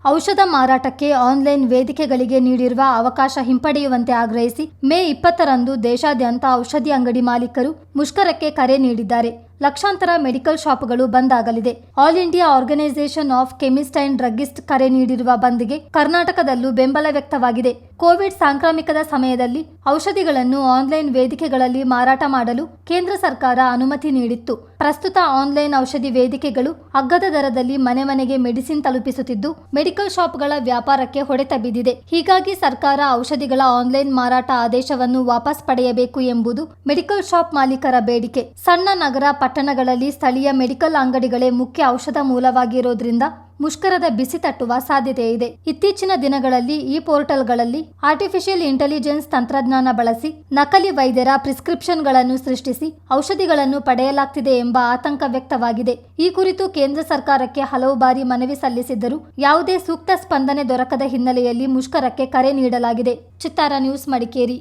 ಔಷಧ ಮಾರಾಟಕ್ಕೆ ಆನ್ಲೈನ್ ವೇದಿಕೆಗಳಿಗೆ ನೀಡಿರುವ ಅವಕಾಶ ಹಿಂಪಡೆಯುವಂತೆ ಆಗ್ರಹಿಸಿ ಮೇ 20ರಂದು ದೇಶಾದ್ಯಂತ ಔಷಧಿ ಅಂಗಡಿ ಮಾಲೀಕರು ಮುಷ್ಕರಕ್ಕೆ ಕರೆ ನೀಡಿದ್ದಾರೆ. ಲಕ್ಷಾಂತರ ಮೆಡಿಕಲ್ ಶಾಪ್ಗಳು ಬಂದ್ ಆಗಲಿದೆ. All India organisation of chemist and druggist ಕರೆ ನೀಡಿರುವ ಬಂದ್ಗೆ ಕರ್ನಾಟಕದಲ್ಲೂ ಬೆಂಬಲ ವ್ಯಕ್ತವಾಗಿದೆ. ಕೋವಿಡ್ ಸಾಂಕ್ರಾಮಿಕದ ಸಮಯದಲ್ಲಿ ಔಷಧಿಗಳನ್ನು ಆನ್ಲೈನ್ ವೇದಿಕೆಗಳಲ್ಲಿ ಮಾರಾಟ ಮಾಡಲು ಕೇಂದ್ರ ಸರ್ಕಾರ ಅನುಮತಿ ನೀಡಿತ್ತು. ಪ್ರಸ್ತುತ ಆನ್ಲೈನ್ ಔಷಧಿ ವೇದಿಕೆಗಳು ಅಗ್ಗದ ದರದಲ್ಲಿ ಮನೆ ಮನೆಗೆ ಮೆಡಿಸಿನ್ ತಲುಪಿಸುತ್ತಿದ್ದು ಮೆಡಿಕಲ್ ಶಾಪ್ಗಳ ವ್ಯಾಪಾರಕ್ಕೆ ಹೊಡೆತ ಬಿದ್ದಿದೆ. ಹೀಗಾಗಿ ಸರ್ಕಾರ ಔಷಧಿಗಳ ಆನ್ಲೈನ್ ಮಾರಾಟ ಆದೇಶವನ್ನು ವಾಪಸ್ ಪಡೆಯಬೇಕು ಎಂಬುದು ಮೆಡಿಕಲ್ ಶಾಪ್ ಮಾಲೀಕರ ಬೇಡಿಕೆ. ಸಣ್ಣ ನಗರ ಪಟ್ಟಣಗಳಲ್ಲಿ ಸ್ಥಳೀಯ ಮೆಡಿಕಲ್ ಅಂಗಡಿಗಳೇ ಮುಖ್ಯ ಔಷಧ ಮೂಲವಾಗಿರೋದ್ರಿಂದ ಮುಷ್ಕರದ ಬಿಸಿ ತಟ್ಟುವ ಸಾಧ್ಯತೆ ಇದೆ. ಇತ್ತೀಚಿನ ದಿನಗಳಲ್ಲಿ ಈ ಪೋರ್ಟಲ್ಗಳಲ್ಲಿ ಆರ್ಟಿಫಿಷಿಯಲ್ ಇಂಟೆಲಿಜೆನ್ಸ್ ತಂತ್ರಜ್ಞಾನ ಬಳಸಿ ನಕಲಿ ವೈದ್ಯರ ಪ್ರಿಸ್ಕ್ರಿಪ್ಷನ್ಗಳನ್ನು ಸೃಷ್ಟಿಸಿ ಔಷಧಿಗಳನ್ನು ಪಡೆಯಲಾಗ್ತಿದೆ ಎಂಬ ಆತಂಕ ವ್ಯಕ್ತವಾಗಿದೆ. ಈ ಕುರಿತು ಕೇಂದ್ರ ಸರ್ಕಾರಕ್ಕೆ ಹಲವು ಬಾರಿ ಮನವಿ ಸಲ್ಲಿಸಿದ್ದರೂ ಯಾವುದೇ ಸೂಕ್ತ ಸ್ಪಂದನೆ ದೊರಕದ ಹಿನ್ನೆಲೆಯಲ್ಲಿ ಮುಷ್ಕರಕ್ಕೆ ಕರೆ ನೀಡಲಾಗಿದೆ. ಚಿತ್ತಾರ ನ್ಯೂಸ್, ಮಡಿಕೇರಿ.